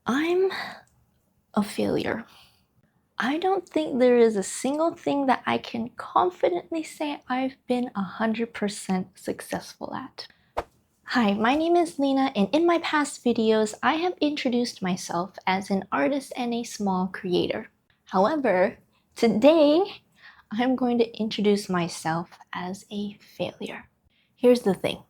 I'm a failure. I don't think there is a single thing that I can confidently say I've been 100% successful at. Hi, my name is Lena, and in my past videos, I have introduced myself as an artist and a small creator. However, today, I'm going to introduce myself as a failure. Here's the thing.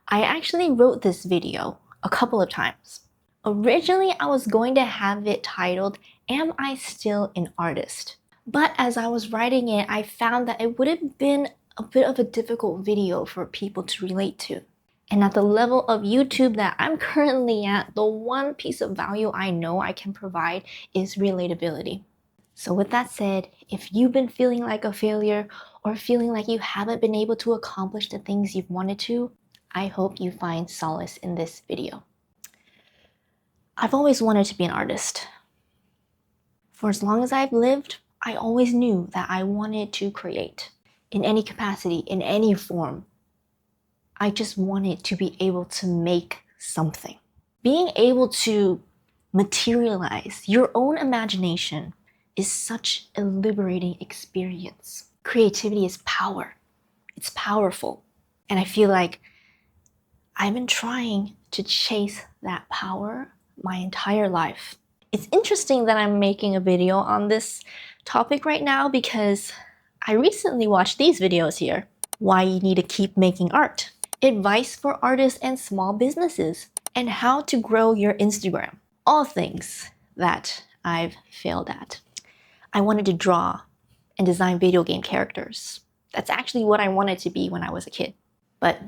I actually wrote this video a couple of times. Originally, I was going to have it titled, Am I Still an Artist? But as I was writing it, I found that it would have been a bit of a difficult video for people to relate to. And at the level of YouTube that I'm currently at, the one piece of value I know I can provide is relatability. So with that said, if you've been feeling like a failure or feeling like you haven't been able to accomplish the things you've wanted to, I hope you find solace in this video. I've always wanted to be an artist. For as long as I've lived, I always knew that I wanted to create in any capacity, in any form. I just wanted to be able to make something. Being able to materialize your own imagination is such a liberating experience. Creativity is power. It's powerful. And I feel like I've been trying to chase that power my entire life. It's interesting that I'm making a video on this topic right now because I recently watched these videos here. Why you need to keep making art. Advice for artists and small businesses. And how to grow your Instagram. All things that I've failed at. I wanted to draw and design video game characters. That's actually what I wanted to be when I was a kid. But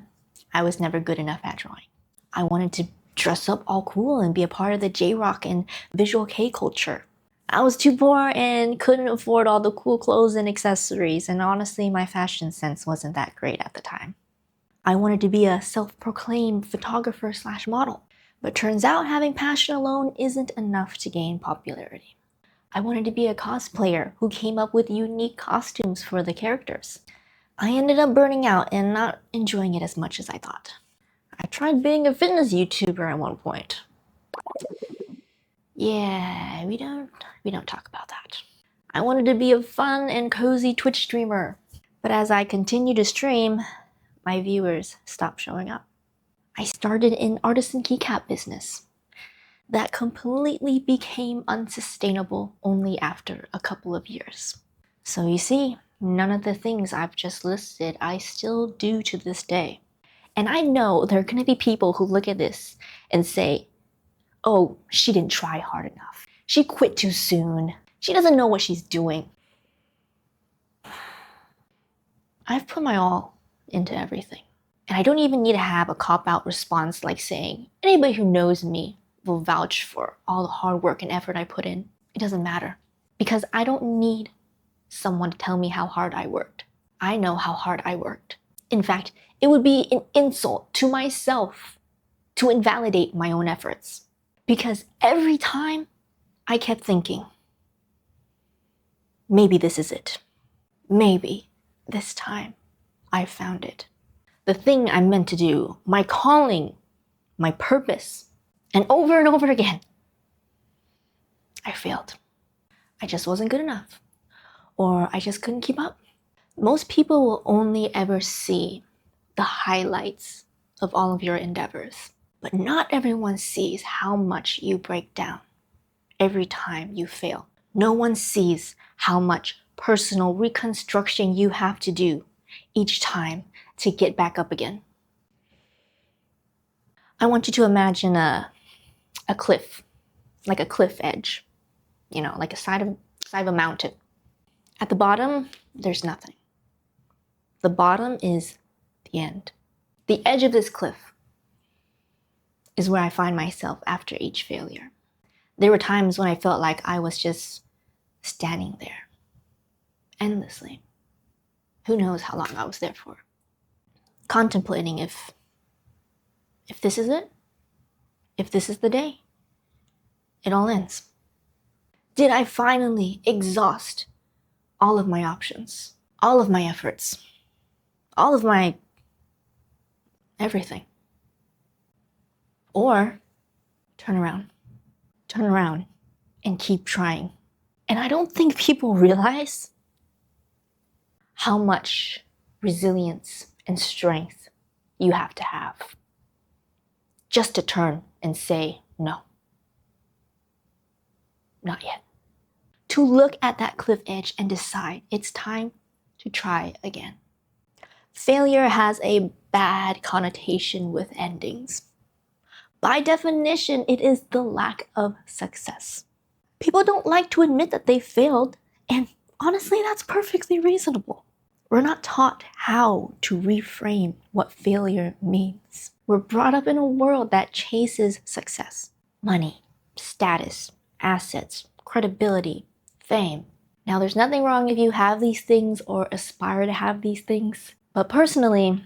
I was never good enough at drawing. I wanted to dress up all cool and be a part of the J-rock and visual K culture. I was too poor and couldn't afford all the cool clothes and accessories, and honestly, my fashion sense wasn't that great at the time. I wanted to be a self-proclaimed photographer/model, but turns out having passion alone isn't enough to gain popularity. I wanted to be a cosplayer who came up with unique costumes for the characters. I ended up burning out and not enjoying it as much as I thought. I tried being a fitness YouTuber at one point. Yeah, we don't talk about that. I wanted to be a fun and cozy Twitch streamer, but as I continued to stream, my viewers stopped showing up. I started an artisan keycap business that completely became unsustainable only after a couple of years. So you see, none of the things I've just listed I still do to this day. And I know there are going to be people who look at this and say, oh, she didn't try hard enough. She quit too soon. She doesn't know what she's doing. I've put my all into everything. And I don't even need to have a cop-out response like saying, anybody who knows me will vouch for all the hard work and effort I put in. It doesn't matter. Because I don't need someone to tell me how hard I worked. I know how hard I worked. In fact, it would be an insult to myself to invalidate my own efforts. Because every time I kept thinking, maybe this is it. Maybe this time I've found it. The thing I'm meant to do, my calling, my purpose, and over again, I failed. I just wasn't good enough, or I just couldn't keep up. Most people will only ever see the highlights of all of your endeavors, but not everyone sees how much you break down every time you fail. No one sees how much personal reconstruction you have to do each time to get back up again. I want you to imagine a cliff, like a cliff edge, like a side of a mountain. At the bottom, there's nothing. The bottom is the end. The edge of this cliff is where I find myself after each failure. There were times when I felt like I was just standing there endlessly. Who knows how long I was there for. Contemplating if this is it, if this is the day, it all ends. Did I finally exhaust all of my options, all of my efforts, all of my everything? Or turn turn around and keep trying. And I don't think people realize how much resilience and strength you have to have just to turn and say, no, not yet. To look at that cliff edge and decide it's time to try again. Failure has a bad connotation with endings. By definition, it is the lack of success. People don't like to admit that they failed, and honestly, that's perfectly reasonable. We're not taught how to reframe what failure means. We're brought up in a world that chases success, money, status, assets, credibility, fame. Now, there's nothing wrong if you have these things or aspire to have these things. But personally,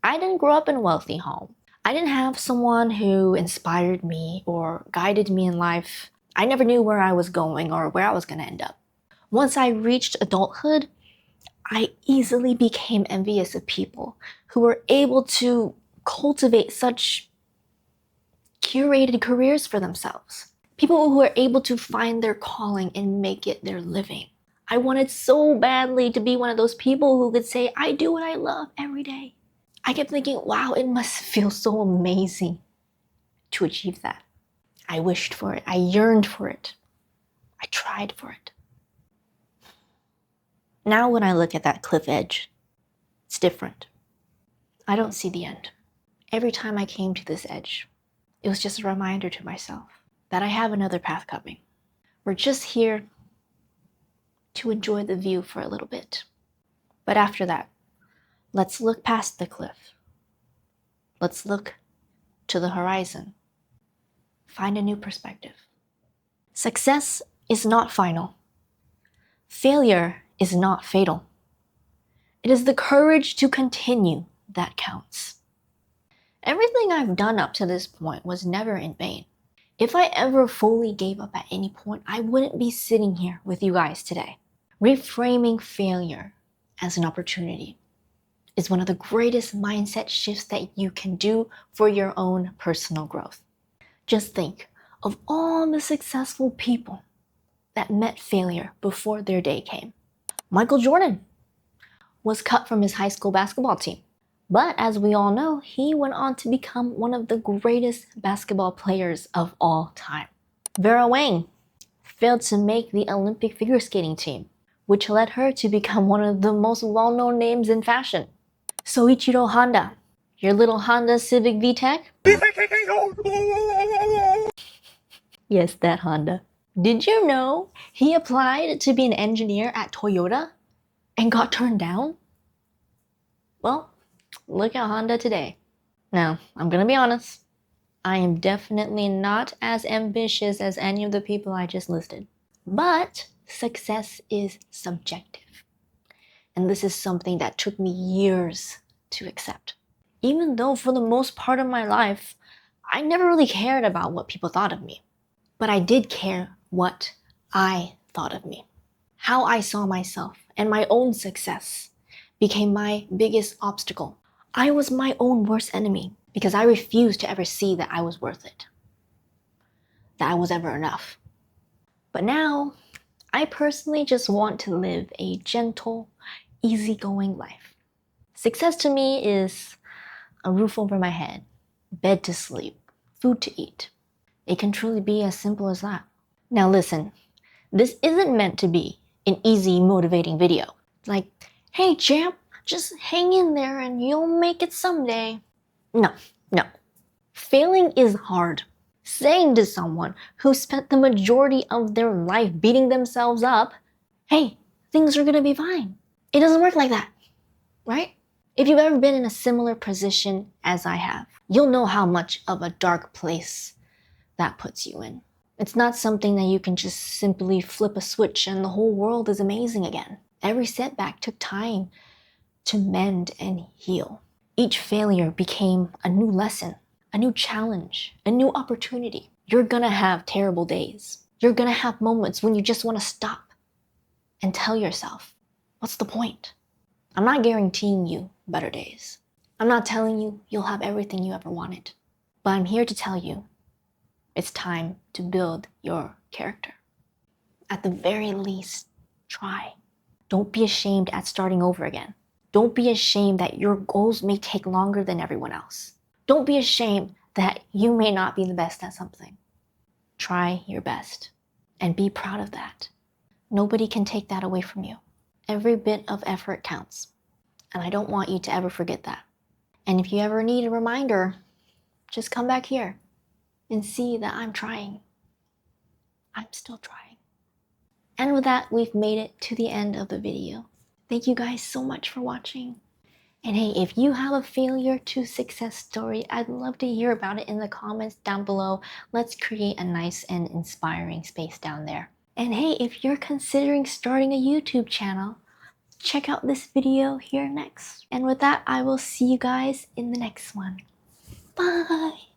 I didn't grow up in a wealthy home. I didn't have someone who inspired me or guided me in life. I never knew where I was going or where I was going to end up. Once I reached adulthood, I easily became envious of people who were able to cultivate such curated careers for themselves. People who were able to find their calling and make it their living. I wanted so badly to be one of those people who could say, I do what I love every day. I kept thinking, wow, it must feel so amazing to achieve that. I wished for it. I yearned for it. I tried for it. Now when I look at that cliff edge, it's different. I don't see the end. Every time I came to this edge, it was just a reminder to myself that I have another path coming. We're just here to enjoy the view for a little bit. But after that, let's look past the cliff. Let's look to the horizon. Find a new perspective. Success is not final. Failure is not fatal. It is the courage to continue that counts. Everything I've done up to this point was never in vain. If I ever fully gave up at any point, I wouldn't be sitting here with you guys today. Reframing failure as an opportunity is one of the greatest mindset shifts that you can do for your own personal growth. Just think of all the successful people that met failure before their day came. Michael Jordan was cut from his high school basketball team. But as we all know, he went on to become one of the greatest basketball players of all time. Vera Wang failed to make the Olympic figure skating team, which led her to become one of the most well-known names in fashion. Soichiro Honda, your little Honda Civic VTEC? Yes, that Honda. Did you know he applied to be an engineer at Toyota and got turned down? Well, look at Honda today. Now, I'm gonna be honest. I am definitely not as ambitious as any of the people I just listed. But success is subjective. And this is something that took me years to accept. Even though for the most part of my life, I never really cared about what people thought of me. But I did care what I thought of me. How I saw myself and my own success became my biggest obstacle. I was my own worst enemy because I refused to ever see that I was worth it, that I was ever enough. But now, I personally just want to live a gentle, easygoing life. Success to me is a roof over my head, bed to sleep, food to eat. It can truly be as simple as that. Now listen, this isn't meant to be an easy, motivating video. Like, hey champ, just hang in there and you'll make it someday. No. Failing is hard. Saying to someone who spent the majority of their life beating themselves up, hey, things are gonna be fine. It doesn't work like that, right? If you've ever been in a similar position as I have, you'll know how much of a dark place that puts you in. It's not something that you can just simply flip a switch and the whole world is amazing again. Every setback took time to mend and heal. Each failure became a new lesson, a new challenge, a new opportunity. You're gonna have terrible days. You're gonna have moments when you just wanna stop and tell yourself, what's the point? I'm not guaranteeing you better days. I'm not telling you you'll have everything you ever wanted. But I'm here to tell you It's time to build your character. At the very least, try. Don't be ashamed at starting over again. Don't be ashamed that your goals may take longer than everyone else. Don't be ashamed that you may not be the best at something. Try your best and be proud of that. Nobody can take that away from you. Every bit of effort counts. And I don't want you to ever forget that. And if you ever need a reminder, just come back here and see that I'm trying. I'm still trying. And with that, we've made it to the end of the video. Thank you guys so much for watching. And hey, if you have a failure to success story, I'd love to hear about it in the comments down below. Let's create a nice and inspiring space down there. And hey, if you're considering starting a YouTube channel, check out this video here next. And with that, I will see you guys in the next one. Bye!